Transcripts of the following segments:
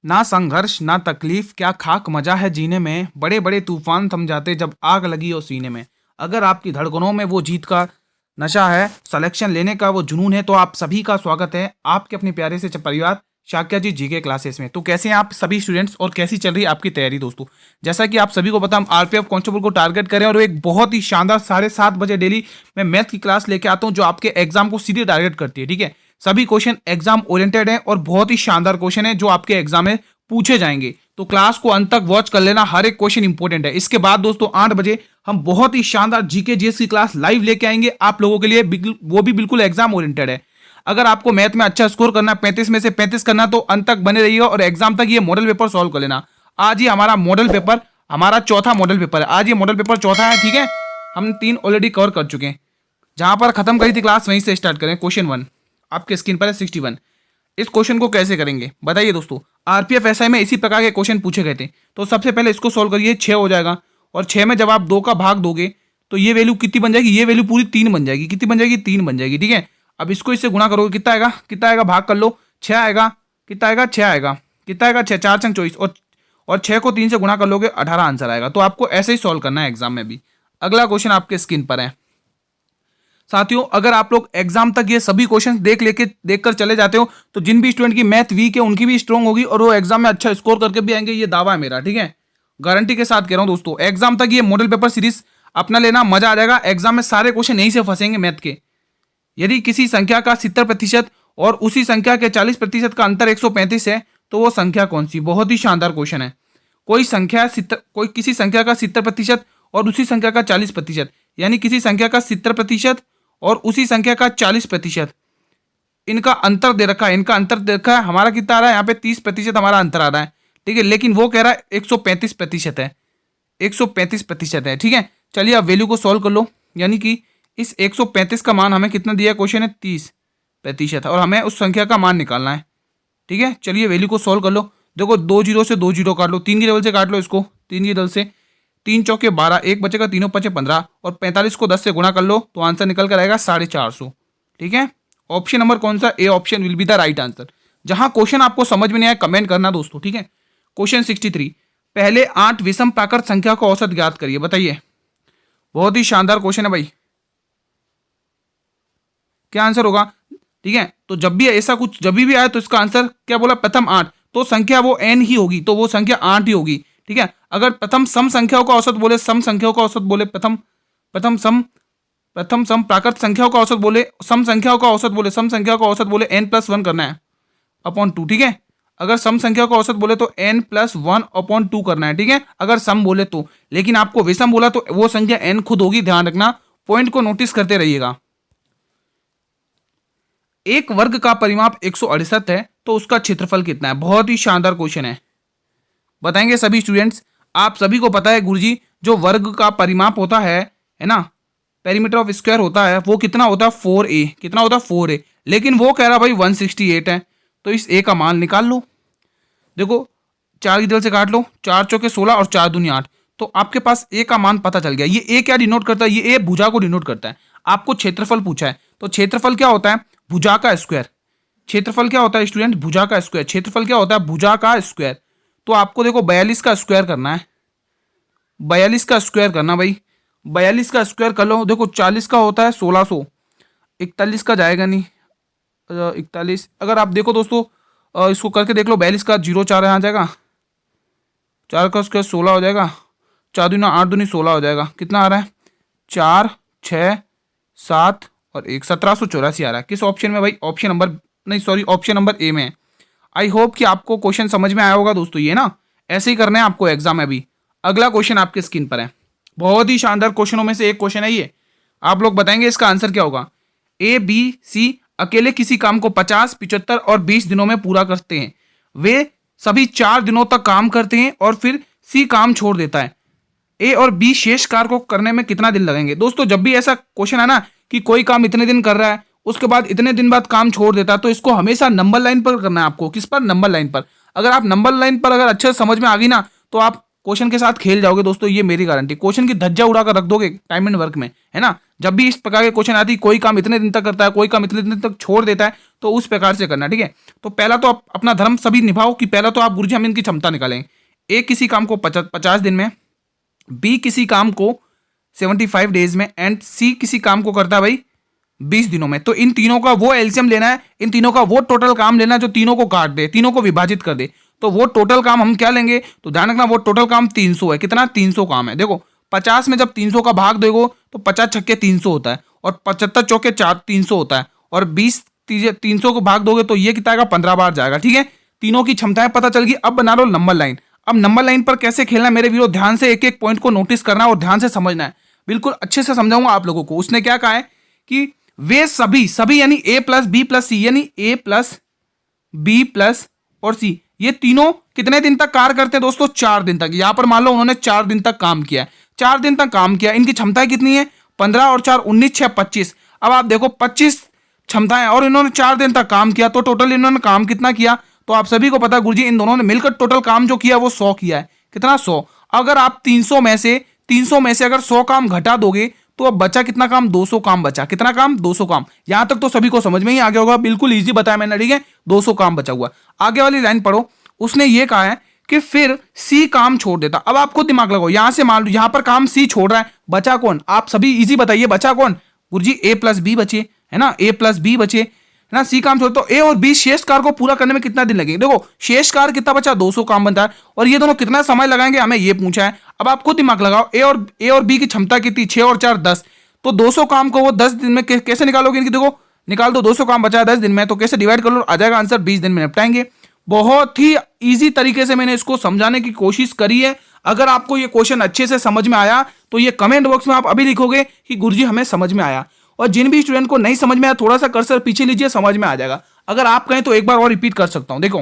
ना संघर्ष ना तकलीफ क्या खाक मजा है जीने में, बड़े बड़े तूफान थम जाते जब आग लगी हो सीने में। अगर आपकी धड़कनों में वो जीत का नशा है, सिलेक्शन लेने का वो जुनून है, तो आप सभी का स्वागत है आपके अपने प्यारे से परिवार शाक्या जी जीके क्लासेस में। तो कैसे हैं आप सभी स्टूडेंट्स और कैसी चल रही है आपकी तैयारी दोस्तों। जैसा कि आप सभी को पता, हम आरपीएफ कांस्टेबल को टारगेट करें और एक बहुत ही शानदार 7:30 डेली मैं मैथ की क्लास लेके आता हूं जो आपके एग्जाम को सीधे टारगेट करती है। ठीक है, सभी क्वेश्चन एग्जाम ओरिएंटेड है और बहुत ही शानदार क्वेश्चन है जो आपके एग्जाम में पूछे जाएंगे। तो क्लास को अंत तक वॉच कर लेना, हर एक क्वेश्चन इंपॉर्टेंट है। इसके बाद दोस्तों 8 बजे हम बहुत ही शानदार जीके जीएस की क्लास लाइव लेके आएंगे आप लोगों के लिए, वो भी बिल्कुल एग्जाम ओरिएंटेड है। अगर आपको मैथ में अच्छा स्कोर करना है, 35 में से 35 करना, तो अंत तक बने रहिएगा और एग्जाम तक ये मॉडल पेपर सॉल्व कर लेना। आज ही हमारा मॉडल पेपर, हमारा चौथा मॉडल पेपर है। आज ये मॉडल पेपर चौथा है। ठीक है, हम 3 ऑलरेडी कवर कर चुके हैं। जहां पर खत्म करी थी क्लास वहीं से स्टार्ट करें। क्वेश्चन 1 आपके स्क्रीन पर है 61। इस क्वेश्चन को कैसे करेंगे बताइए दोस्तों। आरपीएफ एसआई में इसी प्रकार के क्वेश्चन पूछे गए थे। तो सबसे पहले इसको सॉल्व करिए, 6 हो जाएगा और 6 में जब आप 2 का भाग दोगे तो ये वैल्यू कितनी बन जाएगी, ये वैल्यू पूरी 3 बन जाएगी। कितनी बन जाएगी, 3 बन जाएगी। ठीक है, अब इसको इससे गुणा करोगे कितना आएगा, कितना आएगा, भाग कर लो, 6 आएगा। कितना आएगा, 6 आएगा। कितना आएगा, 6, 4 छंग 24 और 6 को 3 से गुणा कर लोगे 18 आंसर आएगा। तो आपको ऐसे ही सॉल्व करना है एग्जाम में भी। अगला क्वेश्चन आपके स्क्रीन पर है साथियों। अगर आप लोग एग्जाम तक ये सभी क्वेश्चन देखकर चले जाते हो तो जिन भी स्टूडेंट की मैथ वीक है उनकी भी स्ट्रॉन्ग होगी और वो एग्जाम में अच्छा स्कोर करके भी आएंगे। ये दावा है मेरा। ठीक है, गारंटी के साथ कह रहा हूं दोस्तों। एग्जाम तक ये मॉडल पेपर सीरीज अपना लेना, मजा आ जाएगा। एग्जाम में सारे क्वेश्चन यहीं से फंसेंगे मैथ के। यदि किसी संख्या का 70% और उसी संख्या के 40% का अंतर 135 है तो वो संख्या कौन सी। बहुत ही शानदार क्वेश्चन है। किसी संख्या का 70% और उसी संख्या का 40%, यानी किसी संख्या का 70% और उसी संख्या का 40%, इनका अंतर दे रखा है। हमारा कितना आ रहा है, यहाँ पे 30% हमारा अंतर आ रहा है। ठीक है, लेकिन वो कह रहा है 135% है, 135% है। ठीक है, चलिए अब वैल्यू को सॉल्व कर लो। यानी कि इस 135 का मान हमें कितना दिया, क्वेश्चन है 30% और हमें उस संख्या का मान निकालना है। ठीक है, चलिए वैल्यू को सॉल्व कर लो। देखो 2 जीरो से 2 जीरो काट लो, 3 की डबल से काट लो इसको, 3 की डबल से, 3 चौके 12, एक बचेगा, 3 5 15 और 45 को 10 से गुणा कर लो तो आंसर निकल कर आएगा 450। ठीक है, ऑप्शन नंबर कौन सा, A option will be the right answer. जहां क्वेश्चन आपको समझ में नहीं आया कमेंट करना दोस्तों। ठीक है, क्वेश्चन 63, पहले 8 विषम प्राकृत संख्या का औसत ज्ञात करिए। बताइए, बहुत ही शानदार क्वेश्चन है भाई। क्या आंसर होगा। ठीक है, तो जब भी ऐसा कुछ जब भी आए तो इसका आंसर क्या बोला, प्रथम 8, तो संख्या वो n ही होगी, तो वो संख्या 8 ही होगी। ठीक है, अगर प्रथम सम संख्याओं का औसत बोले, सम संख्याओं का औसत बोले, प्रथम सम प्राकृत संख्याओं का औसत बोले, सम संख्याओं का औसत बोले, सम संख्याओं का औसत बोले n+1 करना है अपॉन 2। ठीक है, अगर सम संख्या का औसत बोले तो n+1 अपॉन 2 करना है। ठीक है, अगर सम बोले तो, लेकिन आपको विषम बोला तो वो संख्या n खुद होगी। ध्यान रखना, पॉइंट को नोटिस करते रहिएगा। एक वर्ग का परिमाप 168 है तो उसका क्षेत्रफल कितना है। बहुत ही शानदार क्वेश्चन है, बताएंगे सभी स्टूडेंट्स। आप सभी को पता है गुरुजी, जो वर्ग का परिमाप होता है ना, पेरीमीटर ऑफ स्क्वायर होता है, वो कितना होता है 4a। कितना होता है 4a, लेकिन वो कह रहा भाई 168 है, तो इस a का मान निकाल लो। देखो 4 की डबल से काट लो, 4 चौके 16 और 4 दूनी 8, तो आपके पास a का मान पता चल गया। ये a क्या डिनोट करता है, ये a भुजा को डिनोट करता है। आपको क्षेत्रफल पूछा है, तो क्षेत्रफल क्या होता है, भुजा का स्क्वायर। क्षेत्रफल क्या होता है स्टूडेंट, भुजा का स्क्वायर। क्षेत्रफल क्या होता है, भुजा का स्क्वायर। तो आपको देखो 42 का स्क्वायर करना है, 42 का स्क्वायर करना भाई, 42 का स्क्वायर कर लो। देखो 40 का होता है 1600, 41 का जाएगा नहीं, 41। अगर आप देखो दोस्तों इसको करके देख लो, 42 का 0 4 यहाँ जाएगा, 4 का स्क्वायर 16 हो जाएगा, 4 दूनी 8 दूनी 16 हो जाएगा। कितना आ रहा है, 4 6 7 और 1, 1784 आ रहा है। किस ऑप्शन में भाई, ऑप्शन नंबर नहीं सॉरी ऑप्शन नंबर ए में। आई होप कि आपको क्वेश्चन समझ में आया होगा दोस्तों। ये ना ऐसे ही करना है आपको एग्जाम में भी। अगला क्वेश्चन आपके स्क्रीन पर है, बहुत ही शानदार क्वेश्चनों में से एक क्वेश्चन है ये। आप लोग बताएंगे इसका आंसर क्या होगा। ए बी सी अकेले किसी काम को 50, 75 और 20 दिनों में पूरा करते हैं। वे सभी 4 दिनों तक काम करते हैं और फिर सी काम छोड़ देता है। ए और बी शेष कार्य को करने में कितना दिन लगेंगे। दोस्तों जब भी ऐसा क्वेश्चन है ना कि कोई काम इतने दिन कर रहा है उसके बाद इतने दिन बाद काम छोड़ देता है, तो इसको हमेशा नंबर लाइन पर करना है आपको। किस पर, नंबर लाइन पर। अगर आप नंबर लाइन पर अगर अच्छे से समझ में आ गई ना तो आप क्वेश्चन के साथ खेल जाओगे दोस्तों, ये मेरी गारंटी। क्वेश्चन की धज्जा उड़ा कर रख दोगे टाइम एंड वर्क में, है ना। जब भी इस प्रकार के क्वेश्चन आती है, कोई काम इतने दिन तक करता है, कोई काम इतने दिन तक छोड़ देता है, तो उस प्रकार से करना, ठीक है। तो पहला तो आप अपना धर्म सभी निभाओ कि पहला तो आप गुरुजी हम इनकी क्षमता निकालें। ए किसी काम को 50 दिन में, बी किसी काम को 75 डेज में, एंड सी किसी काम को करता है भाई 20 दिनों में। तो इन तीनों का वो एलसीएम लेना है, इन तीनों का वो टोटल काम लेना है जो तीनों को काट दे, तीनों को विभाजित कर दे। तो वो टोटल काम हम क्या लेंगे, तो ध्यान रखना वो टोटल काम 300 है। कितना, 300 काम है। देखो 50 में जब 300 का भाग दोगे तो 50 छक्के 300 होता है, और 75 चौके 300 होता है, और 20 300 को भाग दोगे तो ये कितना आएगा, 15 बार जाएगा, ठीक है। तीनों की क्षमताएं पता चल गई। अब बना लो नंबर लाइन। अब नंबर लाइन पर कैसे खेलना है मेरे वीरो, ध्यान से एक एक पॉइंट को नोटिस करना और ध्यान से समझना है। बिल्कुल अच्छे से समझाऊंगा आप लोगों को। उसने क्या कहा है कि वे सभी यानी ए प्लस बी प्लस सी, यानी ए प्लस बी प्लस और सी, ये तीनों कितने दिन तक कार्य करते हैं दोस्तों, 4 दिन तक। यहां पर मान लो उन्होंने 4 दिन तक काम किया है, 4 दिन तक काम किया। इनकी क्षमताएं कितनी है, 15 और 4 19, 6 25। अब आप देखो 25 क्षमताएं, और इन्होंने 4 दिन तक काम किया, तो टोटल इन्होंने काम कितना किया, तो आप सभी को पता है गुरुजी इन दोनों ने मिलकर टोटल काम जो किया वो 100 किया है। कितना, 100। अगर आप 300 में से अगर 100 काम घटा दोगे तो अब बचा कितना काम, 200 काम बचा। कितना काम, 200 काम। यहां तक तो सभी को समझ में ही आ गया होगा, बिल्कुल इजी बताया मैंने, ठीक है। 200 काम बचा हुआ। आगे वाली लाइन पढ़ो। उसने ये कहा है कि फिर सी काम छोड़ देता। अब आपको दिमाग लगाओ, यहां से मान लो यहां पर काम सी छोड़ रहा है, बचा कौन, आप सभी इजी बताइए, बचा कौन गुरुजी, ए प्लस बी बचे, है ना, ए प्लस बी बचे, है ना। सी काम छोड़, तो ए और बी शेष कार्य को पूरा करने में कितना दिन लगेगा। देखो शेष कार्य कितना बचा, 200 काम बनता है, और ये दोनों कितना समय लगाएंगे हमें ये पूछा है। अब आप खुद दिमाग लगाओ, ए और बी की क्षमता कितनी, 6 और 4 10, तो 200 काम को वो 10 दिन में कैसे निकालोगे इनकी, देखो निकाल दो, 200 काम बचा है 10 दिन में, तो कैसे डिवाइड कर लो, आ जाएगा आंसर, 20 दिन में निपटाएंगे। बहुत ही इजी तरीके से मैंने इसको समझाने की कोशिश करी है। अगर आपको ये क्वेश्चन अच्छे से समझ में आया तो ये कमेंट बॉक्स में आप अभी लिखोगे कि गुरुजी हमें समझ में आया, और जिन भी स्टूडेंट को नहीं समझ में आया थोड़ा सा कर्सर पीछे लीजिए, समझ में आ जाएगा। अगर आप कहें तो एक बार और रिपीट कर सकता हूं। देखो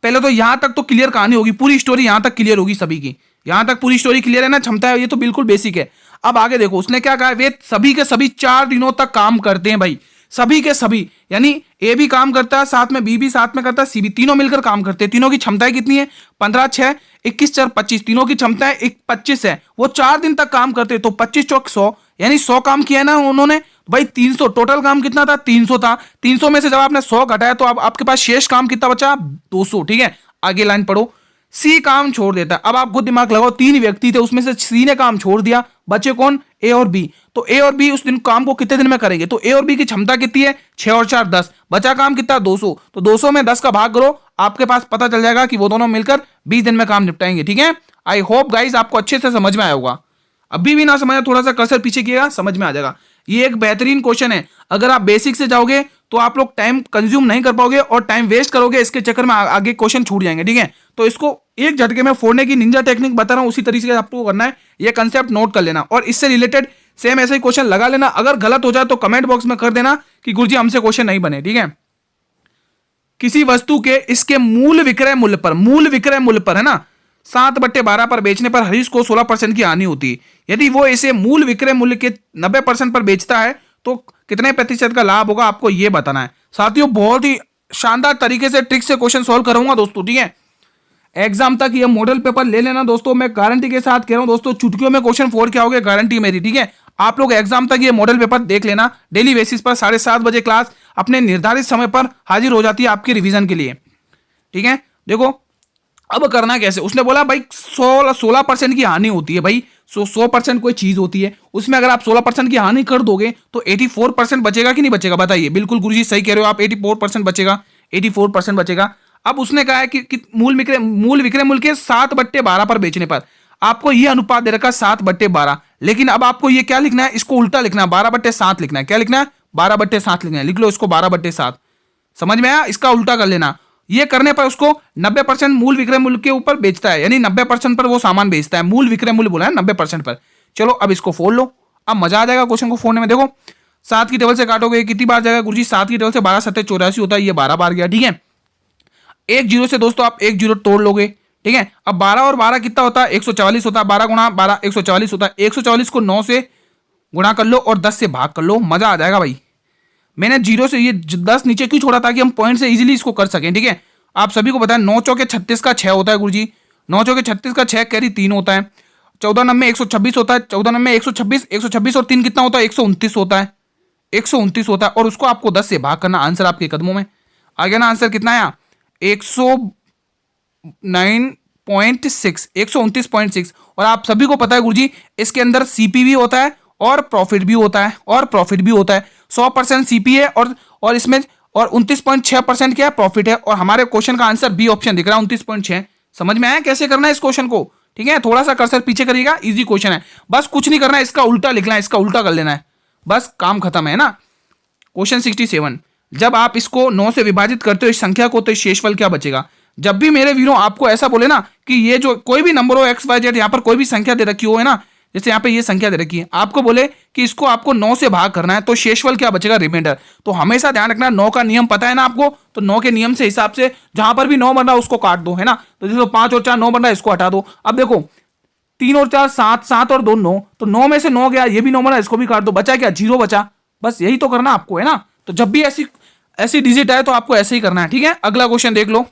पहले तो यहां तक तो क्लियर कहानी होगी, पूरी स्टोरी यहां तक क्लियर होगी सभी की, यहां तक पूरी स्टोरी क्लियर है ना, क्षमता है, ये तो बिल्कुल बेसिक है। अब आगे देखो उसने क्या कहा, वे सभी के सभी 4 दिनों तक काम करते हैं भाई, सभी के सभी, यानी ए भी काम करता है साथ में, बी भी साथ में करता है, सी भी, तीनों मिलकर काम करते हैं। तीनों की क्षमताएं कितनी है, 15 6 21 4 25, तीनों की क्षमताएं 25 है। वो 4 दिन तक काम करते हैं, तो 25 चौक 100, यानी 100 काम किया है ना उन्होंने भाई। 300 टोटल काम कितना था, 300 था। 300 में से जब आपने 100 घटाया तो अब आपके पास शेष काम कितना बचा, 200, ठीक है। आगे लाइन पढ़ो। सी काम छोड़ देता है। अब आप खुद दिमाग लगाओ, 3 व्यक्ति थे, उसमें से सी ने काम छोड़ दिया, बचे कौन, ए और बी। तो ए और बी उस दिन काम को कितने दिन में करेंगे, तो ए और बी की क्षमता कितनी है, 6 और 4 10, बचा काम कितना, 200। तो 200 में 10 का भाग करो, आपके पास पता चल जाएगा कि वो दोनों मिलकर 20 दिन में काम निपटाएंगे, ठीक है। आई होप गाइस आपको अच्छे से समझ में आया होगा। अभी भी ना समझा, थोड़ा सा कर्सर पीछे किएगा, समझ में आ जाएगा। ये एक बेहतरीन क्वेश्चन है। अगर आप बेसिक से जाओगे तो आप लोग टाइम कंज्यूम नहीं कर पाओगे और टाइम वेस्ट करोगे, इसके चक्कर में आगे क्वेश्चन छूट जाएंगे, ठीक है। तो इसको एक झटके में फोड़ने की निंजा टेक्निक बता रहा हूं, उसी तरीके से आपको करना है। ये कंसेप्ट नोट कर लेना और इससे रिलेटेड सेम ऐसे ही क्वेश्चन लगा लेना। अगर गलत हो जाए तो कमेंट बॉक्स में कर देना कि गुरुजी हमसे क्वेश्चन नहीं बने, ठीक है। किसी वस्तु के इसके मूल विक्रय मूल्य पर है ना 7/12 पर बेचने पर हरीश को 16% की हानि होती है। यदि वो इसे मूल विक्रय मूल्य के 90% पर बेचता है तो कितने प्रतिशत का लाभ होगा, आपको ये बताना है। साथियों बहुत ही शानदार तरीके से ट्रिक से क्वेश्चन सॉल्व करूंगा दोस्तों, ठीक है। एग्जाम तक ये मॉडल पेपर ले लेना दोस्तों, मैं गारंटी के साथ कह रहा हूं दोस्तों, चुटकियों में क्वेश्चन फोड़ के आओगे, गारंटी मेरी, ठीक है। आप लोग एग्जाम तक ये मॉडल पेपर देख लेना। डेली बेसिस पर 7:30 बजे क्लास अपने निर्धारित समय पर हाजिर हो जाती है आपकी रिवीजन के लिए, ठीक है। देखो अब करना कैसे, उसने बोला भाई 16% की हानि होती है भाई। 100% कोई चीज होती है, उसमें अगर आप 16% की हानि कर दोगे तो 84% बचेगा कि नहीं बचेगा, बताइए। बिल्कुल गुरुजी सही कह रहे हो आप, 84% बचेगा, 84% बचेगा। अब उसने कहा है कि मूल विक्रय मूल्य के 7/12 पर बेचने पर आपको यह अनुपात दे रखा 7/12, लेकिन अब आपको ये क्या लिखना है, इसको उल्टा लिखना है, 12/7 लिखना है। क्या लिखना है, 12/7 लिखना है। लिख लो इसको 12/7, समझ में आया। इसका उल्टा कर लेना। ये करने पर उसको 90% मूल विक्रय मूल्य के ऊपर बेचता है, यानी 90% पर वो सामान बेचता है। मूल विक्रय मूल्य बोला है 90% पर। चलो अब इसको फोड़ लो, अब मजा आ जाएगा क्वेश्चन को फोड़ने में। देखो 7 की टेबल से काटोगे कितनी बार जाएगा गुरुजी, 7 की टेबल से 12 7 84 होता है, ये 12 बार गया, ठीक है। एक जीरो से दोस्तों आप एक जीरो तोड़ लोगे, ठीक है। अब 12 और 12 कितना होता है, 144 होता है। 12 गुणा 12 144 होता है। 144 को 9 से गुणा कर लो और 10 से भाग कर लो, मजा आ जाएगा भाई। मैंने जीरो से ये 10 नीचे क्यों छोड़ा, ताकि हम पॉइंट से इजीली इसको कर सकें, ठीक है। आप सभी को पता है 9 चौके 36 का 6 होता है गुरुजी, 9 चौके 36 का 6 कैरी 3 होता है। 14 नंबर 126 होता है। 14 नंबर 126 और 3 कितना होता है? 129 होता है। 129 होता है और उसको आपको 10 से भाग करना। आंसर आपके कदमों में आ गया ना। आंसर कितना आया? 129.6, 129.6। और आप सभी को पता है गुरुजी, इसके अंदर सीपी भी होता है और प्रॉफिट भी होता है, और प्रॉफिट भी होता है। 100% सीपी है और इसमें और 29.6% क्या है? प्रॉफिट है। और हमारे क्वेश्चन का आंसर बी ऑप्शन दिख रहा है 29.6। समझ में आया कैसे करना है इस क्वेश्चन को? ठीक है, थोड़ा सा कर्सर पीछे करिएगा, इजी क्वेश्चन है, बस कुछ नहीं करना है, इसका उल्टा लिखना है, इसका उल्टा कर लेना है, बस काम खत्म है ना। क्वेश्चन 67, जब आप इसको 9 से विभाजित करते हो इस संख्या को, तो शेषफल क्या बचेगा? जब भी मेरे वीरों आपको ऐसा बोले ना कि ये जो कोई भी नंबर हो एक्स वाई जेड, यहाँ पर कोई भी संख्या दे रखी हो है ना, जैसे यहाँ पे ये संख्या दे रखी है, आपको बोले कि इसको आपको 9 से भाग करना है, तो शेषफल क्या बचेगा? रिमाइंडर। तो हमेशा ध्यान रखना, 9 का नियम पता है ना आपको, तो 9 के नियम से हिसाब से जहां पर भी 9 बन रहा है उसको काट दो, है ना। तो जैसे 5 और 4 9 बन रहा है, इसको हटा दो। अब देखो 3 और 4 7, 7 और 2 9, तो 9 में से 9 गया, ये भी 9 बना, इसको भी काट दो, बचा क्या? 0 बचा। बस यही तो करना आपको, है ना। तो जब भी ऐसी डिजिट आए तो आपको ऐसे ही करना है, ठीक है। अगला क्वेश्चन देख लो।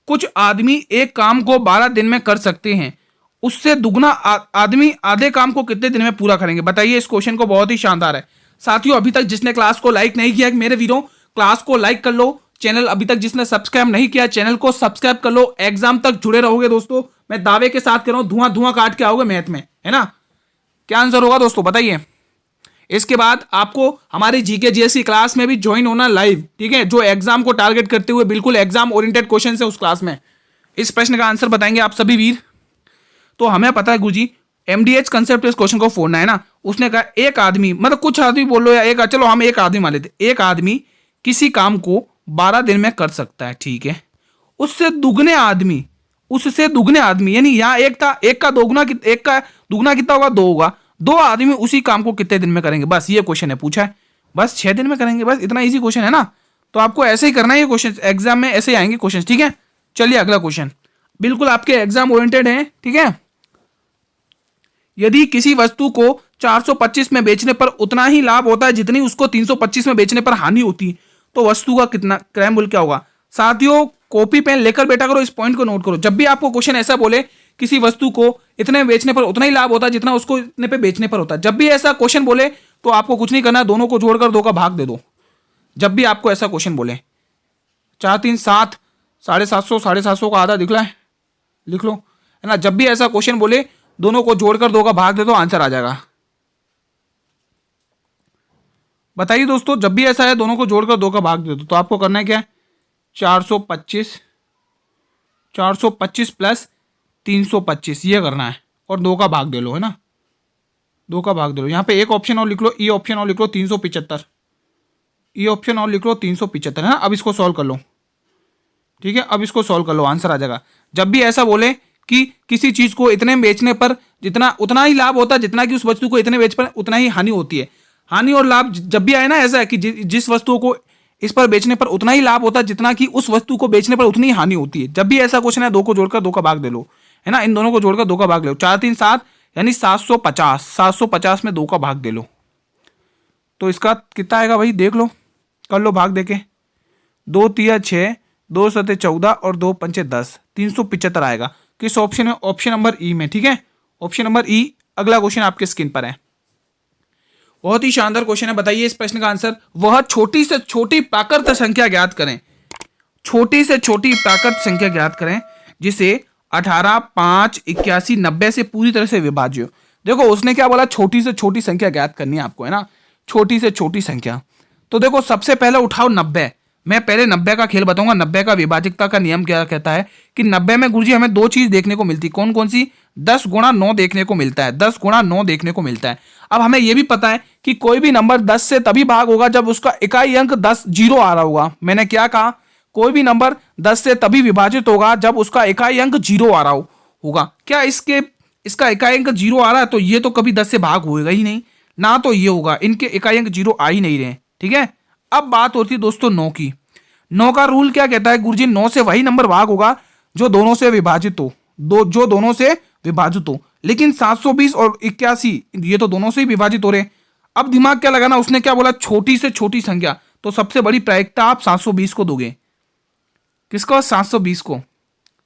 कुछ आदमी एक काम को 12 दिन में कर सकते हैं, उससे दुगना आदमी आधे काम को कितने दिन में पूरा करेंगे? बताइए। इस क्वेश्चन को बहुत ही शानदार है साथियों। अभी तक जिसने क्लास को लाइक नहीं किया मेरे वीरों, क्लास को लाइक कर लो। चैनल अभी तक जिसने सब्सक्राइब नहीं किया, चैनल को सब्सक्राइब कर लो। एग्जाम तक जुड़े रहोगे दोस्तों, मैं दावे के साथ कह रहा हूं, धुआं धुआं काट के आओगे मैथ में, है ना। क्या आंसर होगा दोस्तों बताइए। इसके बाद आपको हमारी जीके जीएस की क्लास में भी ज्वाइन होना लाइव, ठीक है, जो एग्जाम को टारगेट करते हुए बिल्कुल एग्जाम ओरिएंटेड क्वेश्चन है उस क्लास में। इस प्रश्न का आंसर बताएंगे आप सभी वीर। तो हमें पता है गुरुजी, एमडीएच कंसेप्ट इस क्वेश्चन को फोड़ना है ना। उसने कहा एक आदमी, मतलब कुछ आदमी बोल लो या एक, चलो हम एक आदमी मान लेते, एक आदमी किसी काम को 12 दिन में कर सकता है, ठीक है। उससे दुगने आदमी यानी यहाँ एक था, एक का दुगना कितना होगा? 2 होगा। 2 आदमी उसी काम को कितने दिन में करेंगे? बस ये क्वेश्चन है, पूछा है, बस 6 दिन में करेंगे, बस इतना इजी क्वेश्चन है ना। तो आपको ऐसे ही करना है, ये क्वेश्चन एग्जाम में ऐसे ही आएंगे क्वेश्चन, ठीक है। चलिए अगला क्वेश्चन बिल्कुल आपके एग्जाम ओरिएंटेड है, ठीक है। यदि किसी वस्तु को 425 में बेचने पर उतना ही लाभ होता है जितनी उसको 325 में बेचने पर हानि होती है, तो वस्तु का कितना क्रय मूल्य क्या होगा? साथियों कॉपी पेन लेकर बैठा करो, इस पॉइंट को नोट करो। जब भी आपको क्वेश्चन ऐसा बोले किसी वस्तु को इतने में बेचने पर उतना ही लाभ होता है जितना उसको इतने पे बेचने पर होता है, जब भी ऐसा क्वेश्चन बोले तो आपको कुछ नहीं करना, दोनों को जोड़कर 2 का भाग दे दो। जब भी आपको ऐसा क्वेश्चन बोले, 4 3 7, 750, 750 का आधा लिख लो, है ना। जब भी ऐसा क्वेश्चन बोले दोनों को जोड़कर 2 का भाग दे दो, आंसर आ जाएगा। बताइए दोस्तों, जब भी ऐसा है दोनों को जोड़कर 2 का भाग दे दो, तो आपको करना है क्या है? 425 प्लस 325 ये करना है और 2 का भाग दे लो, है ना। 2 का भाग दे लो। यहाँ पे एक ऑप्शन और लिख लो, ई ऑप्शन और लिख लो 375, ई ऑप्शन और लिख लो 375, है ना। अब इसको सॉल्व कर लो, ठीक है। अब इसको सॉल्व कर लो, आंसर आ जाएगा। जब भी ऐसा बोले कि किसी चीज को इतने बेचने पर उतना ही लाभ होता है जितना कि उस वस्तु को इतने बेच पर उतना ही हानि होती है, हानि और लाभ जब भी आए ना, ऐसा है कि जिस वस्तु को इस पर बेचने पर उतना ही लाभ होता है जितना कि उस वस्तु को बेचने पर उतनी ही हानि होती है। जब भी ऐसा क्वेश्चन है 2 को जोड़कर 2 का भाग दे लो, है ना। इन दोनों को जोड़कर 2 का भाग ले लो। 4 3 7 यानी 750 में 2 का भाग दे लो, तो इसका कितना आएगा भाई? देख लो, कर लो भाग देके। 2 3 6, 2 7 14 और 2 5 10, 375 आएगा। किस ऑप्शन में? ऑप्शन नंबर ई में, ठीक है, ऑप्शन नंबर ई। अगला क्वेश्चन आपके स्क्रीन पर है, बहुत ही शानदार क्वेश्चन है। बताइए इस प्रश्न का आंसर। वह छोटी से छोटी प्राकृत संख्या ज्ञात करें, छोटी से छोटी प्राकृत संख्या ज्ञात करें जिसे 18 5 81 90 से पूरी तरह से विभाज्य हो। देखो उसने क्या बोला? छोटी से छोटी संख्या ज्ञात करनी है आपको, है ना। छोटी से छोटी संख्या, तो देखो सबसे पहले उठाओ 90। मैं पहले 90 का खेल बताऊंगा। 90 का विभाजकता का नियम क्या कहता है कि 90 में गुरुजी हमें 2 चीज देखने को मिलती, कौन कौन सी? 10 गुणा 9 देखने को मिलता है, 10 गुणा 9 देखने को मिलता है। अब हमें यह भी पता है कि कोई भी नंबर 10 से तभी भाग होगा जब उसका इकाई अंक 10 0 आ रहा होगा। मैंने क्या कहा? कोई भी नंबर 10 से तभी विभाजित होगा जब उसका इकाई अंक 0 आ रहा होगा। क्या इसका इकाई अंक 0 आ रहा है तो ये तो कभी 10 से भाग होगा ही नहीं ना, तो ये होगा, इनके इकाई अंक 0 आ ही नहीं रहे, ठीक है। अब बात होती है दोस्तों 9 की। 9 का रूल क्या कहता है गुरुजी? 9 से वही नंबर भाग होगा जो दोनों से विभाजित हो, जो दोनों से विभाजित हो। लेकिन 720 और 81 ये तो दोनों से ही विभाजित हो रहे। अब दिमाग क्या लगाना, उसने क्या बोला? छोटी से छोटी संख्या, तो सबसे बड़ी प्रायिकता आप 720 को दोगे। किसको? 720 को।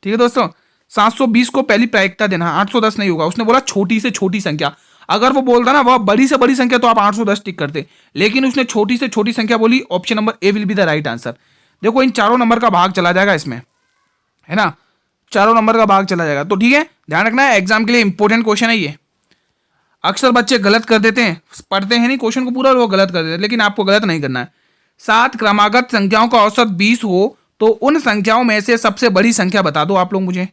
ठीक है दोस्तों, 720 को पहली प्रायिकता देना, 810 नहीं होगा। उसने बोला छोटी से छोटी संख्या, अगर वो बोलता ना वह बड़ी से बड़ी संख्या तो आप 810 टिक करते, लेकिन उसने छोटी से छोटी संख्या बोली। Option number A will be the right answer. देखो इन चारों नंबर का भाग चला जाएगा इसमें, है ना, चारों नंबर का भाग चला जाएगा। तो ठीक है, ध्यान रखना है, एग्जाम के लिए इंपॉर्टेंट क्वेश्चन है ये। अक्सर बच्चे गलत कर देते हैं, पढ़ते हैं नहीं क्वेश्चन को पूरा, वो गलत कर देते हैं, लेकिन आपको गलत नहीं करना है। 7 क्रमागत संख्याओं का औसत 20 हो तो उन संख्याओं में से सबसे बड़ी संख्या बता दो। आप लोग मुझे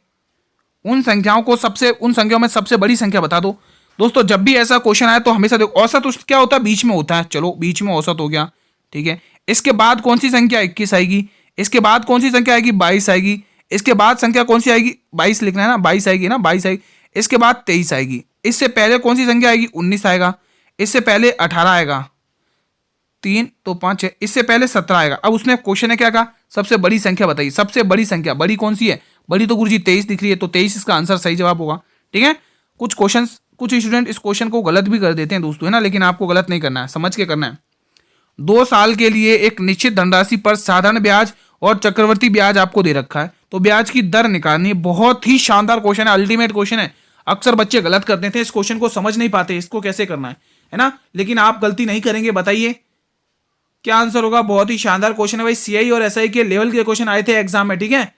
उन संख्याओं में सबसे बड़ी संख्या बता दो। दोस्तों जब भी ऐसा क्वेश्चन आए तो हमेशा देखो औसत उस क्या होता है, बीच में होता है। चलो बीच में औसत हो गया, ठीक है। इसके बाद कौन सी संख्या 21 आएगी, इसके बाद कौन सी संख्या आएगी 22 आएगी, इसके बाद संख्या कौन सी आएगी 22 लिखना है ना, 22 आएगी ना, 22 आएगी। इसके बाद 23 आएगी, इससे पहले कौन सी संख्या आएगी 19 आएगा, इससे पहले 18 आएगा, 3 तो 5 है, इससे पहले 17 आएगा। अब उसने क्वेश्चन है क्या कहा, सबसे बड़ी संख्या बताइए। सबसे बड़ी संख्या बड़ी कौन सी है, बड़ी तो गुरुजी 23 दिख रही है, तो 23 इसका आंसर सही जवाब होगा। ठीक है, कुछ स्टूडेंट इस क्वेश्चन को गलत भी कर देते हैं दोस्तों, है ना, लेकिन आपको गलत नहीं करना है, समझ के करना है। 2 साल के लिए एक निश्चित धनराशि पर साधारण ब्याज और चक्रवर्ती ब्याज आपको दे रखा है, तो ब्याज की दर निकालनी है। बहुत ही शानदार क्वेश्चन है, अल्टीमेट क्वेश्चन है। अक्सर बच्चे गलत कर देते हैं, इस क्वेश्चन को समझ नहीं पाते इसको कैसे करना है ना, लेकिन आप गलती नहीं करेंगे। बताइए क्या आंसर होगा। बहुत ही शानदार क्वेश्चन है भाई, सीआई और एसआई के लेवल के क्वेश्चन आए थे एग्जाम में। ठीक है,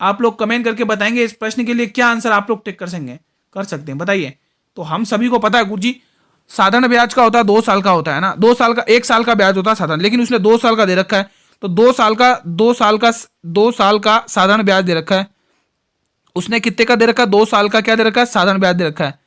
आप लोग कमेंट करके बताएंगे इस प्रश्न के लिए क्या आंसर आप लोग टिक कर सकते हैं, बताइए। तो हम सभी को पता है गुरुजी, साधारण ब्याज का होता है 2 साल का होता है ना, 2 साल का 1 साल का ब्याज होता है साधारण, लेकिन उसने 2 साल का दे रखा है, तो 2 साल का साधारण ब्याज दे रखा है। उसने कितने का दे रखा है, 2 साल का क्या दे रखा है, साधारण ब्याज दे रखा है।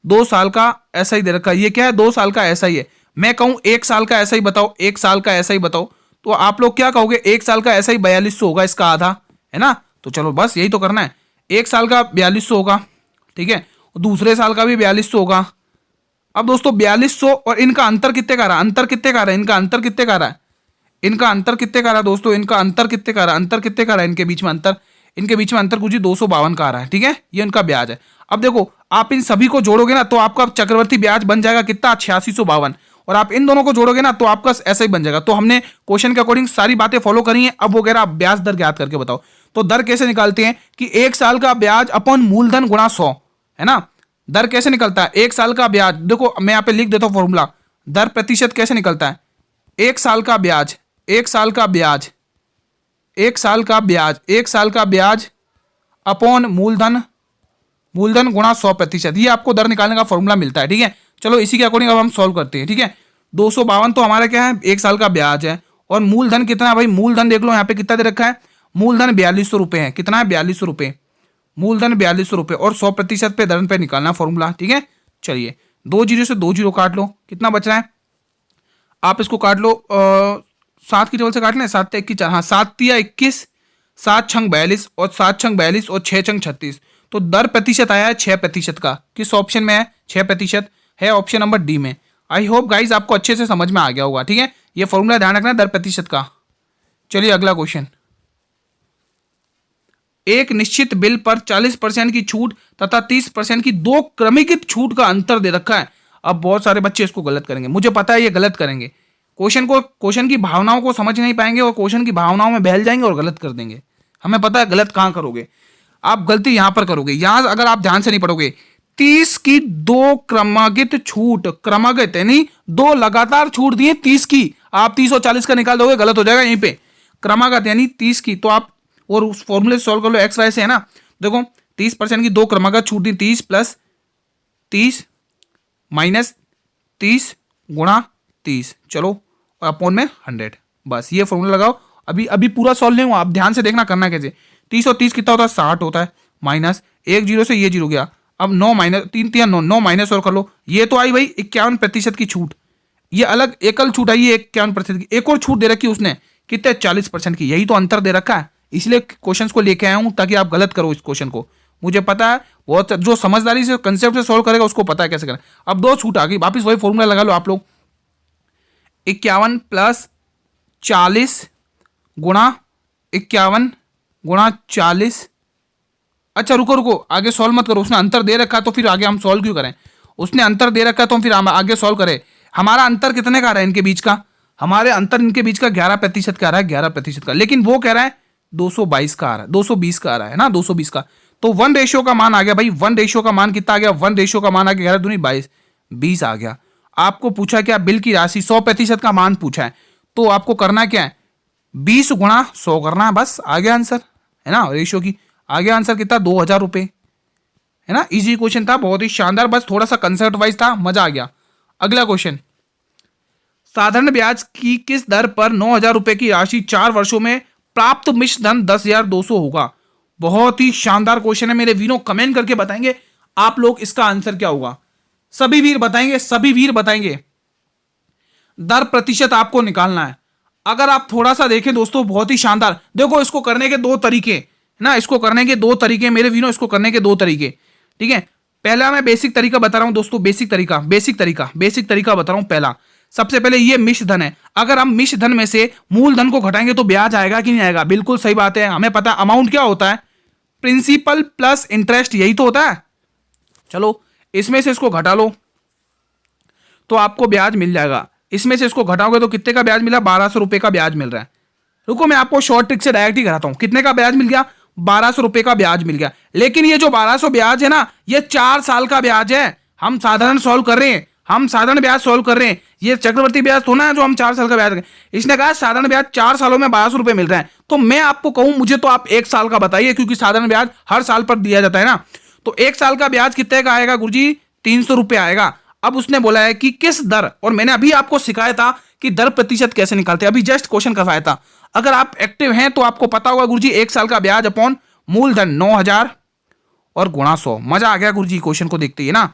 2 साल का ऐसा ही दे रखा है, ये क्या है 2 साल का ऐसा ही है। मैं कहूं 1 साल का ऐसा ही बताओ, 1 साल का ऐसा ही बताओ, तो आप लोग क्या कहोगे, 1 साल का ऐसा ही 4200 होगा, इसका आधा, है ना। तो चलो बस यही तो करना है, 1 साल का 4200 होगा, ठीक है, दूसरे साल का भी 4200 होगा। अब दोस्तों 4200 और इनका अंतर कितने का रहा, इनका अंतर कितने का रहा दोस्तों, इनका अंतर कितने का रहा, इनके बीच में अंतर कुछ 252 का आ रहा है। ठीक है, ये इनका ब्याज है। अब देखो आप इन सभी को जोड़ोगे ना तो आपका चक्रवर्ती ब्याज बन जाएगा कितना, 8652, और आप इन दोनों को जोड़ोगे ना तो आपका ऐसा ही बन जाएगा। तो हमने क्वेश्चन के अकॉर्डिंग सारी बातें फॉलो करी हैं। अब वो कह रहा आप ब्याज दर ज्ञात करके बताओ। तो दर कैसे निकालते हैं कि 1 साल का ब्याज अपन मूलधन गुणा 100, है ना। दर कैसे निकलता है, 1 साल का ब्याज, देखो मैं यहाँ पे लिख देता हूँ फॉर्मूला, दर प्रतिशत कैसे निकलता है, 1 साल का ब्याज अपॉन मूलधन गुणा 100%, ये आपको दर निकालने का फॉर्मूला मिलता है। ठीक है, चलो इसी के अकॉर्डिंग अब हम सॉल्व करते हैं। ठीक है, 252 तो हमारा क्या है, 1 साल का ब्याज है, और मूलधन कितना है भाई, मूलधन देख लो यहाँ पे कितना दे रखा है, मूलधन 4200 रुपए है। कितना है, 4200 रुपए, मूलधन 4200 रुपए, और 100% पे दर पे निकालना फॉर्मूला। ठीक है, चलिए 2 जीरो से 2 जीरो काट लो, कितना बच रहा है, आप इसको काट लो, 7 की टेबल से काटना है, 7 21 4, हाँ 7 तिया 21, 7 छंग 42, और 7 छंग 42 और 6 छंग 36, तो दर प्रतिशत आया है 6% का। किस ऑप्शन में है, 6% है, ऑप्शन नंबर डी में। आई होप गाइज आपको अच्छे से समझ में आ गया होगा। ठीक है, ये फॉर्मूला ध्यान रखना दर प्रतिशत का। चलिए अगला क्वेश्चन, एक निश्चित बिल पर 40% की छूट तथा 30% की 2 क्रमिक छूट का अंतर दे रखा है। अब बहुत सारे बच्चे इसको गलत करेंगे, मुझे पता है ये गलत करेंगे, क्वेश्चन की भावनाओं को समझ नहीं पाएंगे और क्वेश्चन की भावनाओं में बहल जाएंगे और गलत कर देंगे। हमें पता है गलत कहां करोगे, आप गलती यहां पर करोगे। यहां अगर आप ध्यान से नहीं पढ़ोगे, 30 की 2 क्रमागत छूट, क्रमागत यानी 2 लगातार छूट दिए 30 की, आप 30 और 40 का निकाल दोगे, गलत हो जाएगा। यहीं पे क्रमागत यानी 30 की, तो आप और उस फॉर्मूले से सॉल्व कर लो, एक्स वाई से, है ना। देखो 30% की 2 क्रमागत छूट दी, 30 प्लस 30 माइनस 30 गुणा 30, चलो और अपॉन में 100, बस ये फॉर्मूला लगाओ। अभी पूरा सॉल्व नहीं हुआ, आप ध्यान से देखना करना कैसे। 30 और 30 कितना होता है, 60 होता है, माइनस 1 जीरो से ये जीरो गया, अब 9 माइनस 3 3 9 माइनस और कर लो, ये तो आई भाई 51% की छूट, ये अलग एकल छूट आई है 51% की, एक और छूट दे रखी उसने कितने 40% की, यही तो अंतर दे रखा है। इसलिए क्वेश्चंस को लेके आया हूं ताकि आप गलत करो इस क्वेश्चन को। मुझे पता है बहुत, जो समझदारी से कंसेप्ट से सॉल्व करेगा उसको पता है कैसे करना। अब 2 छूट आ गई, वापिस वही फॉर्मूला लगा लो आप लोग, 51 प्लस 40 गुणा 51 गुणा 40। अच्छा रुको आगे सॉल्व मत करो, उसने अंतर दे रखा तो फिर आगे हम सॉल्व क्यों करें, उसने अंतर दे रखा तो हम फिर आगे सॉल्व करें। हमारा अंतर कितने का आ रहा है इनके बीच का, हमारे अंतर इनके बीच का 11% का आ रहा है, 11% का, लेकिन वो कह रहा है 222 का आ रहा है, 220 का आ रहा है ना, 220 का। तो 1 रेशियो का मान आ गया भाई, 1 रेशियो का मान कितना आ गया, 1 रेशियो का मान आ गया 11 दूनी 22, 20 आ गया। आपको पूछा क्या, बिल की राशि 100% का मान पूछा है, तो आपको करना क्या है, 20 गुणा 100 करना है, बस आ गया आंसर, है ना, रेशियो की आ गया आंसर कितना, 2000 रुपये, है ना। इजी क्वेश्चन था, बहुत ही शानदार, बस थोड़ा सा कंसेप्ट वाइज था, मजा आ गया। अगला क्वेश्चन, साधारण ब्याज की किस दर पर 9,000 रुपए की राशि 4 वर्षों में प्राप्त मिश्र धन 10,200 होगा। बहुत ही शानदार क्वेश्चन है मेरे वीरों, कमेंट करके बताएंगे आप लोग इसका आंसर क्या होगा। सभी वीर बताएंगे, सभी वीर बताएंगे। दर प्रतिशत आपको निकालना है। अगर आप थोड़ा सा देखें दोस्तों, बहुत ही शानदार, देखो इसको करने के दो तरीके, है ना, इसको करने के दो तरीके मेरे वीरों, इसको करने के दो तरीके, ठीक है। पहला मैं बेसिक तरीका बता रहा हूं दोस्तों, बेसिक तरीका बता रहा हूं। पहला, सबसे पहले ये मिश्र धन है, अगर हम मिश्र धन में से मूल धन को घटाएंगे तो ब्याज आएगा कि नहीं आएगा, बिल्कुल सही बात है, हमें पता है अमाउंट क्या होता है, प्रिंसिपल प्लस इंटरेस्ट, यही तो होता है। चलो इसमें से इसको घटा लो तो आपको ब्याज मिल जाएगा, इसमें से इसको घटाओगे तो कितने का ब्याज मिला, 1200 रुपए का ब्याज मिल रहा है। रुको मैं आपको शॉर्ट ट्रिक से डायरेक्ट ही कराता हूं, कितने का ब्याज मिल गया, 1200 रुपए का ब्याज मिल गया। लेकिन ये जो 1200 ब्याज है ना, ये 4 साल का ब्याज है, हम साधारण सॉल्व कर रहे हैं, हम साधारण ब्याज सॉल्व कर रहे हैं, ये चक्रवर्ती ब्याज तो ना है जो हम 4 साल का ब्याज। इसने कहा साधारण ब्याज 4 सालों में 1200 रुपए मिल रहा है, तो मैं आपको कहूं मुझे तो आप 1 साल का बताइए, क्योंकि साधारण ब्याज हर साल पर दिया जाता है ना। तो 1 साल का ब्याज कितने का आएगा गुरुजी, 300 रुपए आएगा। अब उसने बोला है कि किस दर, और मैंने अभी आपको सिखाया था कि दर प्रतिशत कैसे निकालते हैं, अभी जस्ट क्वेश्चन करवाया था। अगर आप एक्टिव हैं तो आपको पता होगा गुरुजी, 1 साल का ब्याज अपॉन मूलधन 9,000 और गुणा 100। मजा आ गया गुरुजी, क्वेश्चन को देखते ही ना,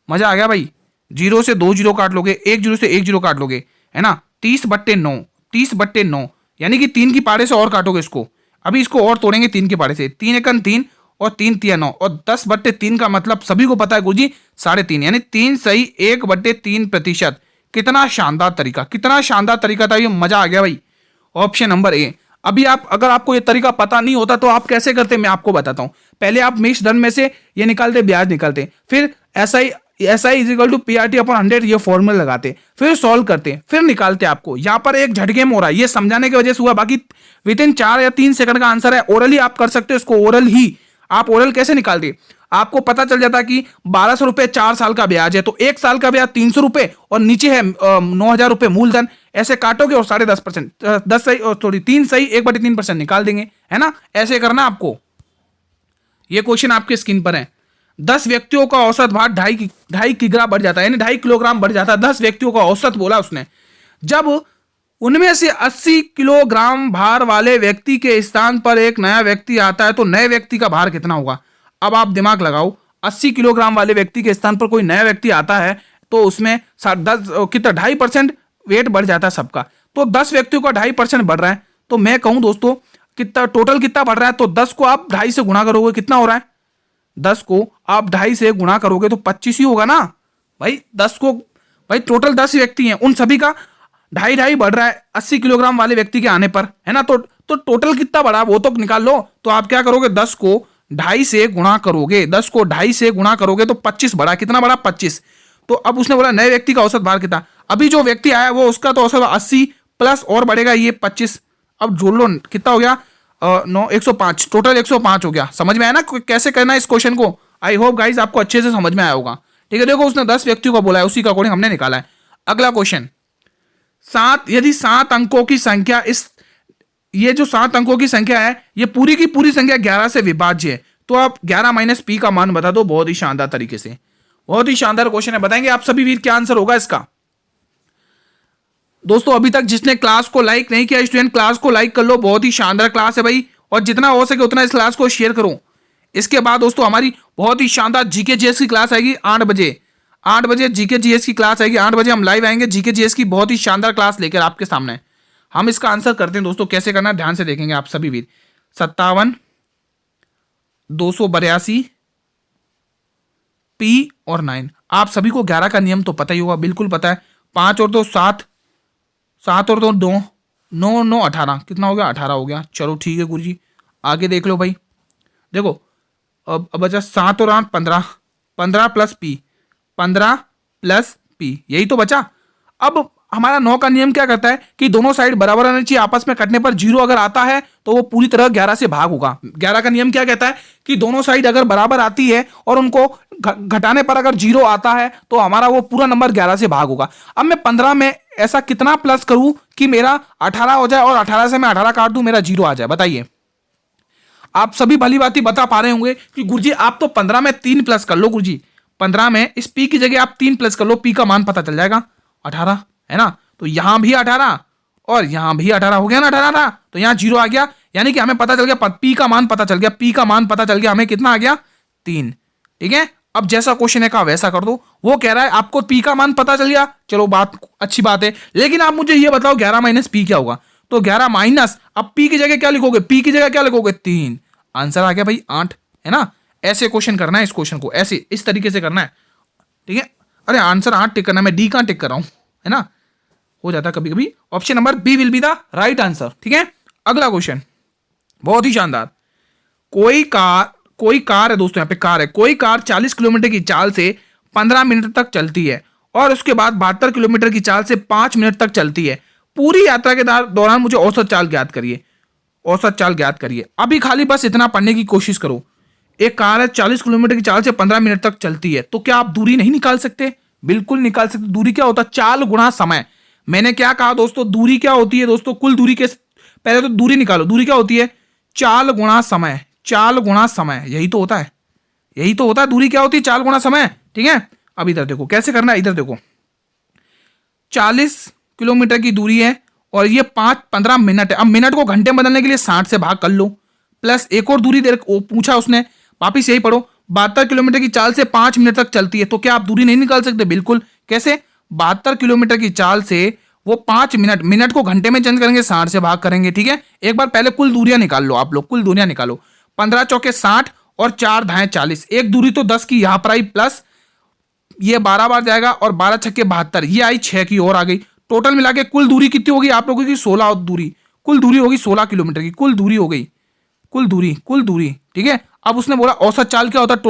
मजा आ गया भाई। 0 से 2 जीरो काट लोगे, 1 जीरो से 1 जीरो काट लोगे, है ना, 30/9, 30/9 यानी कि 3 की पारे से और काटोगे इसको, अभी इसको और तोड़ेंगे 3 के पारे से, 3 एकन 3 और 3 तिया 9, और 10/3 का मतलब सभी को पता है गुरुजी 3.5, यानी 3 सही 1/3%। कितना शानदार तरीका, कितना शानदार तरीका था ये, मजा आ गया भाई। Option number A. अभी आप, अगर आपको ये तरीका पता नहीं होता तो आप कैसे करते, मैं आपको बताता हूं। पहले आप मिश्र धन में से ये निकालते, ब्याज निकालते, फिर SI is equal to PRT upon 100 ये फॉर्मूला लगाते, फिर सॉल्व करते, फिर निकालते। आपको यहाँ पर एक झटके में हो रहा है, ये समझाने की वजह से हुआ, बाकी विद इन 4 या 3 सेकंड का आंसर है। ओरली आप कर सकते हो इसको, ओरल ही आप ओरल कैसे निकालते, आपको पता चल जाता कि 1200 रुपए 4 साल का ब्याज है, तो 1 साल का ब्याज 300 रुपए और नीचे है 9,000 रुपए मूलधन, ऐसे काटोगे और 10.5%, 10 सही और थोड़ी 3 सही 1/3% निकाल देंगे, है ना, ऐसे करना आपको। ये क्वेश्चन आपके स्क्रीन पर है। 10 व्यक्तियों का औसत भार 2.5 किग्रा बढ़ जाता है, यानी 2.5 किलोग्राम बढ़ जाता है। 10 व्यक्तियों का औसत बोला उसने, जब उनमें से 80 किलोग्राम भार वाले व्यक्ति के स्थान पर एक नया व्यक्ति आता है तो नए व्यक्ति का भार कितना होगा। अब आप दिमाग लगाओ, 80 किलोग्राम वाले व्यक्ति के स्थान पर कोई नया व्यक्ति आता है तो उसमें 10 कितना 2.5% वेट बढ़ जाता है सबका, तो 10 व्यक्तियों का 2.5% बढ़ रहा है, तो मैं कहूं दोस्तों कितना टोटल कितना बढ़ रहा है, तो 10 को आप 2.5 से गुणा करोगे कितना हो रहा है, 10 को आप 2.5 से गुणा करोगे तो 25 ही होगा ना भाई। 10 को भाई टोटल 10 व्यक्ति हैं, उन सभी का 2.5 बढ़ रहा है 80 किलोग्राम वाले व्यक्ति के आने पर, है ना, तो टोटल कितना बढ़ा वो तो निकाल लो। तो आप क्या करोगे, 10 को 2.5 से गुणा करोगे, 10 को 2.5 से गुणा करोगे तो 25 बढ़ा, कितना बढ़ा 25। तो अब उसने बोला नए व्यक्ति का औसत भार कितना, अभी जो व्यक्ति आया वो उसका तो औसत 80 प्लस और बढ़ेगा ये 25, अब जोड़ लो कितना हो गया 105, टोटल 105 हो गया। समझ में आया ना कैसे करना है इस क्वेश्चन को, आई होप गाइज आपको अच्छे से समझ में आया होगा। ठीक है, देखो उसने 10 व्यक्तियों का बोला है, उसी का अकॉर्डिंग हमने निकाला है। अगला क्वेश्चन, 7 यदि 7 अंकों की संख्या ये जो 7 अंकों की संख्या है ये पूरी की पूरी संख्या 11 से विभाज्य है, तो आप 11 माइनस पी का मान बता दो, बहुत ही शानदार तरीके से, बहुत ही शानदार क्वेश्चन है। बताएंगे आप सभी वीर क्या आंसर होगा इसका। दोस्तों अभी तक जिसने क्लास को लाइक नहीं किया स्टूडेंट, क्लास को लाइक कर लो, बहुत ही शानदार क्लास है भाई, और जितना हो सके उतना इस क्लास को शेयर करो। इसके बाद दोस्तों हमारी बहुत ही शानदार जीके जीएस की क्लास आएगी 8 बजे, 8 बजे जीके जीएस की क्लास आएगी, 8 बजे हम लाइव आएंगे जीके जीएस की बहुत ही शानदार क्लास लेकर आपके सामने। हम इसका आंसर करते हैं दोस्तों, कैसे करना ध्यान से देखेंगे आप सभी वीर। 57, 282, पी और 9, आप सभी को 11 का नियम तो पता ही होगा, बिल्कुल पता है। 5 और 2 7, 7 और 2 9, 9 9 18, कितना हो गया 18 हो गया। चलो ठीक है गुरुजी, आगे देख लो भाई। देखो अब बचा 7 और 8 15, 15 प्लस पी, 15 प्लस पी, यही तो बचा। अब हमारा 9 का नियम क्या कहता है कि दोनों साइड बराबर आना चाहिए, आपस में कटने पर 0 अगर आता है तो वो पूरी तरह 11 से भाग होगा। 11 का नियम क्या कहता है कि दोनों साइड अगर बराबर आती है और उनको घटाने पर अगर 0 आता है तो हमारा वो पूरा नंबर 11 से भाग होगा। अब मैं 15 में ऐसा कितना प्लस करूं कि मेरा 18 हो जाए और 18 से मैं 18 काट दूं, मेरा 0 आ जाए? बताइए। आप सभी भली बात बता पा रहे होंगे कि गुरुजी आप तो 15 में 3 प्लस कर लो। गुरुजी 15 में इस पी की जगह आप 3 प्लस कर लो, पी का मान पता चल जाएगा 18 है ना। तो यहां भी 18 और यहां भी 18 हो गया ना, 18 तो यहां 0 आ गया, यानी कि हमें पता चल गया, पी का मान पता चल गया, पी का मान पता चल गया, हमें कितना आ गया 3। ठीक है, अब जैसा क्वेश्चन है कहा वैसा कर दो। वो कह रहा है आपको पी का मान पता चल गया, चलो बात अच्छी बात है, लेकिन आप मुझे ये बताओ 11 माइनस पी क्या होगा? तो 11 माइनस, अब पी की जगह क्या लिखोगे? पी की जगह क्या लिखोगे? 3। आंसर आ गया भाई 8, है ना। ऐसे क्वेश्चन करना है, इस क्वेश्चन को ऐसे इस तरीके से करना है। ठीक है, अरे आंसर 8 टिक करना, मैं डी कहां टिक कर रहा हूं, है ना, हो जाता है कभी कभी। Option number B will be the right answer. ठीक है, अगला क्वेश्चन बहुत ही शानदार। कोई कार है दोस्तों, यहां पे कार है, कोई कार 40 किलोमीटर की चाल से 15 मिनट तक चलती है और उसके बाद 72 किलोमीटर की चाल से 5 मिनट तक चलती है। पूरी यात्रा के दौरान मुझे औसत चाल ज्ञात करिए, औसत चाल ज्ञात करिए। अभी खाली बस इतना पढ़ने की कोशिश करो। एक कार है 40 किलोमीटर की चाल से 15 मिनट तक चलती है, तो क्या आप दूरी नहीं निकाल सकते? बिल्कुल निकाल सकते। दूरी क्या होता है? चाल गुणा समय। मैंने क्या कहा दोस्तों? दूरी क्या होती है दोस्तों? कुल दूरी के पहले तो दूरी निकालो। दूरी क्या होती है? चाल गुणा समय, चाल गुणा समय, यही तो होता है, यही तो होता है। दूरी क्या होती है? चाल गुणा समय। ठीक है, अब इधर देखो कैसे करना है, इधर देखो 40 किलोमीटर की दूरी है और ये 15 मिनट है। अब मिनट को घंटे में बदलने के लिए 60 से भाग कर लो, प्लस एक और दूरी दे पूछा उसने, वापिस यही पढ़ो, 72 किलोमीटर की चाल से 5 मिनट तक चलती है, तो क्या आप दूरी नहीं निकाल सकते? बिल्कुल। कैसे? 72 किलोमीटर की चाल से वो 5 मिनट, मिनट को घंटे में चेंज करेंगे, 60 से भाग करेंगे। ठीक है, एक बार पहले कुल दूरियां निकाल लो, आप लोग कुल दूरियां निकालो। 15 चौके 60 और 4 धाए 40, एक दूरी तो 10 की यहां पर आई, प्लस ये 12 बार जाएगा और 12 छक्के 72, ये आई 6 की और आ गई। टोटल मिला के कुल दूरी कितनी होगी आप लोगों की? 16 दूरी, कुल दूरी होगी 16 किलोमीटर की, कुल दूरी हो गई, कुल दूरी। ठीक है, अब उसने बोला औसत चाल क्या होता है?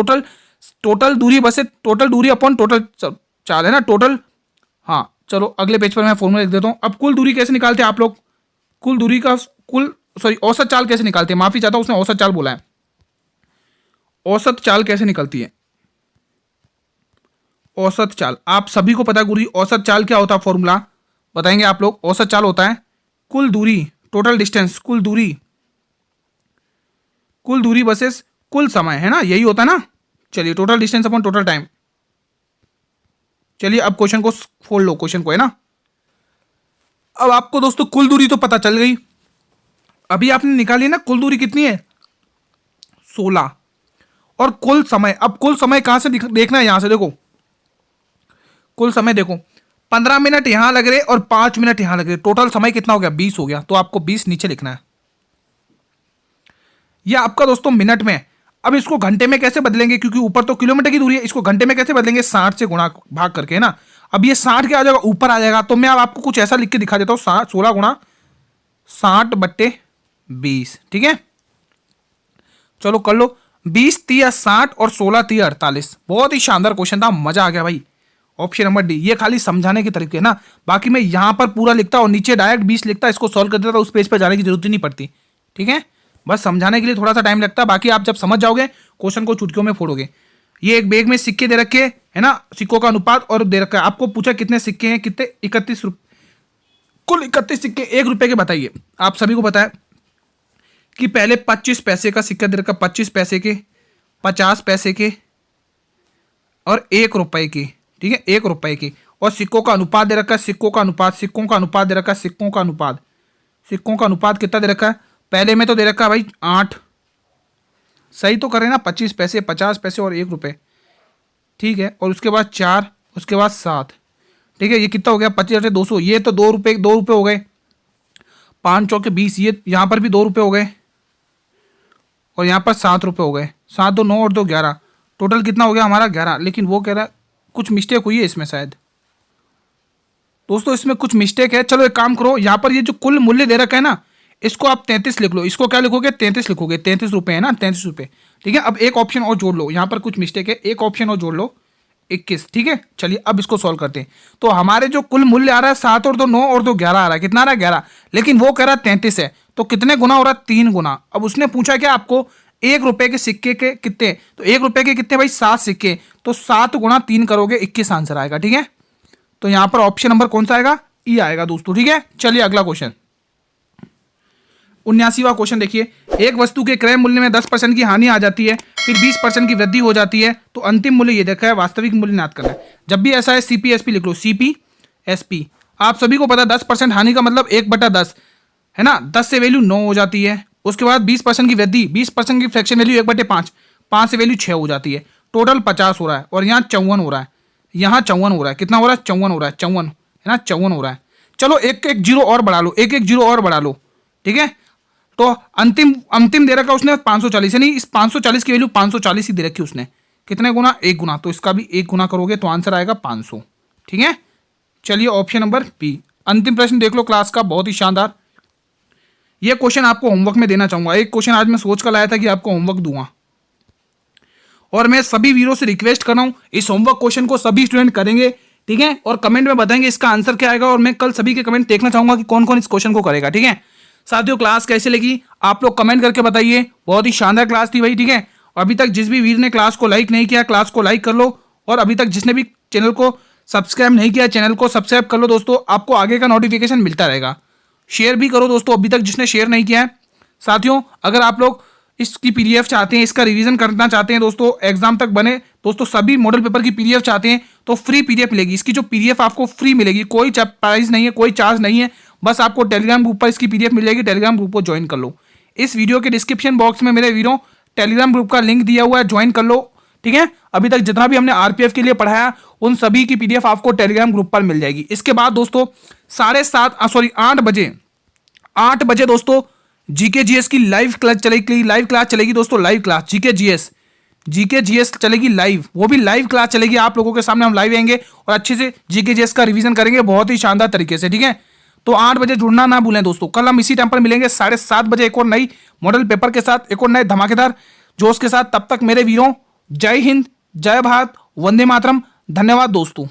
टोटल दूरी बसे टोटल दूरी अपॉन टोटल चाल, है ना, टोटल। हाँ चलो अगले पेज पर मैं फॉर्मूला लिख देता हूं। अब कुल दूरी कैसे निकालते हैं आप लोग? कुल दूरी का औसत चाल कैसे निकालते हैं? माफी चाहता हूं, उसने औसत चाल बोला है। औसत चाल कैसे निकलती है? औसत चाल आप सभी को पता है गुरुजी, औसत चाल क्या होता है? फॉर्मूला बताएंगे आप लोग। औसत चाल होता है कुल दूरी, टोटल डिस्टेंस, कुल दूरी वर्सेस कुल समय, है ना, यही होता है ना। चलिए total distance upon total time. चलिए अब क्वेश्चन को खोल लो, क्वेश्चन को, है ना। अब आपको दोस्तों कुल दूरी तो पता चल गई, अभी आपने निकाली ना कुल दूरी कितनी है? 16। और कुल समय, अब कुल समय कहां से देखना है? यहां से देखो, कुल समय देखो, 15 मिनट यहां लग रहे और 5 मिनट यहां लग रहे, टोटल समय कितना हो गया? 20 हो गया। तो आपको 20 नीचे लिखना है। यह आपका दोस्तों मिनट में। अब इसको घंटे में कैसे बदलेंगे? क्योंकि ऊपर तो किलोमीटर की दूरी है, इसको घंटे में कैसे बदलेंगे? 60 से गुणा भाग करके, है ना। अब ये 60 क्या आ जाएगा? ऊपर आ जाएगा। तो मैं अब आपको कुछ ऐसा लिख के दिखा देता हूं, 16 गुणा 60/20। ठीक है, चलो कर लो। 20 3 60 और 16 3 48। बहुत ही शानदार क्वेश्चन था, मजा आ गया भाई। ऑप्शन नंबर डी, ये खाली समझाने के तरीके ना, बाकी मैं यहां पर पूरा लिखता और नीचे डायरेक्ट 20 लिखता, इसको सॉल्व कर देता, तो उस पेज पर जाने की जरूरत ही नहीं पड़ती। ठीक है, बस समझाने के लिए थोड़ा सा टाइम लगता है, बाकी आप जब समझ जाओगे क्वेश्चन को चुटकियों में फोड़ोगे। ये एक बैग में सिक्के दे रखे, है ना, सिक्कों का अनुपात और दे रखा है। आपको पूछा कितने सिक्के हैं, कितने? 31 रुपये, कुल 31 सिक्के 1 रुपए के। बताइए, आप सभी को पता है कि पहले 25 पैसे का सिक्का दे रखा, 25 पैसे के, 50 पैसे के और 1 रुपए की। ठीक है, 1 रुपए की। और सिक्कों का अनुपात दे रखा है, सिक्कों का अनुपात दे रखा है, सिक्कों का अनुपात कितना दे रखा है? पहले में तो दे रखा है भाई 8, सही तो करें ना, 25 पैसे, 50 पैसे और 1 रुपए। ठीक है, और उसके बाद 4, उसके बाद 7। ठीक है, ये कितना हो गया? 25 200, ये तो 2 रुपये हो गए। 5 चौके 20, ये यहाँ पर भी 2 रुपये हो गए और यहाँ पर 7 रुपये हो गए। 7 2 9 और 2 11, टोटल कितना हो गया हमारा? 11। लेकिन वो कह रहा है कुछ मिस्टेक हुई है इसमें शायद। दोस्तों इसमें कुछ मिस्टेक है। चलो एक काम करो, यहाँ पर ये जो कुल मूल्य दे रखा है ना, इसको आप 33 लिख लो। इसको क्या लिखोगे? 33 लिखोगे। 33 रुपये है ना, 33 रुपये। ठीक है, अब एक ऑप्शन और जोड़ लो, यहाँ पर कुछ मिस्टेक है, एक ऑप्शन और जोड़ लो। 21, ठीक है। चलिए अब इसको सॉल्व करते हैं। तो हमारे जो कुल मूल्य आ रहा है 7 और 2 9 और 2 11 आ रहा है। कितना आ रहा है? 11। लेकिन वो कह रहा है 33 है, तो कितने गुना हो रहा है? 3 गुना। अब उसने पूछा क्या आपको 1 रुपए के सिक्के के कितने, तो 1 रुपए के कितने भाई? 7 सिक्के, तो 7 गुना 3 करोगे 21 आंसर आएगा, ठीक है। तो यहां पर ऑप्शन नंबर कौन सा आएगा? ई आएगा दोस्तों, ठीक है। चलिए अगला क्वेश्चन, 79वां क्वेश्चन देखिए। एक वस्तु के क्रय मूल्य में 10% की हानि आ जाती है, फिर 20% की वृद्धि हो जाती है, तो अंतिम मूल्य ये देखा है, वास्तविक मूल्य ज्ञात करना है। जब भी ऐसा है CPSP लिख लो, CPSP। आप सभी को पता 10% हानि का मतलब 1/10 है ना। 10 से वैल्यू 9 हो जाती है। उसके बाद 20% की वृद्धि, 20% की फ्रैक्शन वैल्यू 1/5, 5 से वैल्यू 6 हो जाती है। टोटल 50 हो रहा है और यहाँ 54 हो रहा है, यहाँ 54 हो रहा है। कितना हो रहा है? 54 हो रहा है, 54 है ना, 54 हो रहा है। चलो एक एक जीरो और बढ़ा लो, एक एक जीरो और बढ़ा लो, ठीक है। तो अंतिम दे रखा उसने 540, यानी इस 540 की वैल्यू 540 ही दे रखी उसने। कितने गुना? 1 गुना, तो इसका भी 1 गुना करोगे तो आंसर आएगा 500, ठीक है। चलिए ऑप्शन नंबर बी। अंतिम प्रश्न देख लो क्लास का, बहुत ही शानदार। ये क्वेश्चन आपको होमवर्क में देना चाहूंगा। एक क्वेश्चन आज मैं सोच कर लाया था कि आपको होमवर्क दूंगा, और मैं सभी वीरों से रिक्वेस्ट कर रहा हूं इस होमवर्क क्वेश्चन को सभी स्टूडेंट करेंगे, ठीक है। और कमेंट में बताएंगे इसका आंसर क्या आएगा, और मैं कल सभी के कमेंट देखना चाहूंगा कि कौन कौन इस क्वेश्चन को करेगा, ठीक है। साथियों क्लास कैसे लगी आप लोग कमेंट करके बताइए। बहुत ही शानदार क्लास थी भाई, ठीक है। अभी तक जिस भी वीर ने क्लास को लाइक नहीं किया, क्लास को लाइक कर लो, और अभी तक जिसने भी चैनल को सब्सक्राइब नहीं किया, चैनल को सब्सक्राइब कर लो दोस्तों, आपको आगे का नोटिफिकेशन मिलता रहेगा। शेयर भी करो दोस्तों, अभी तक जिसने शेयर नहीं किया है। साथियों अगर आप लोग इसकी PDF चाहते हैं, इसका रिवीजन करना चाहते हैं दोस्तों, एग्जाम तक बने दोस्तों, सभी मॉडल पेपर की PDF चाहते हैं तो फ्री PDF मिलेगी। इसकी जो PDF आपको फ्री मिलेगी, कोई प्राइस नहीं है, कोई चार्ज नहीं है, बस आपको टेलीग्राम ग्रुप पर इसकी PDF मिल जाएगी। टेलीग्राम ग्रुप को ज्वाइन कर लो। इस वीडियो के डिस्क्रिप्शन बॉक्स में मेरे वीरों टेलीग्राम ग्रुप का लिंक दिया हुआ है, ज्वाइन कर लो, ठीक है। अभी तक जितना भी हमने RPF के लिए पढ़ाया उन सभी की PDF आपको टेलीग्राम ग्रुप पर मिल जाएगी। इसके बाद दोस्तों 8 बजे दोस्तों GK GS की लाइव क्लास चलेगी दोस्तों, लाइव क्लास GK GS चलेगी लाइव, वो भी लाइव क्लास चलेगी। आप लोगों के सामने हम लाइव आएंगे और अच्छे से GK GS का रिवीजन करेंगे बहुत ही शानदार तरीके से, ठीक है। तो 8 बजे जुड़ना ना भूलें दोस्तों। कल हम इसी टाइम पर मिलेंगे 7:30 बजे एक और नई मॉडल पेपर के साथ, एक और नए धमाकेदार जोश के साथ। तब तक मेरे वीरों जय हिंद, जय भारत, वंदे मातरम। धन्यवाद दोस्तों।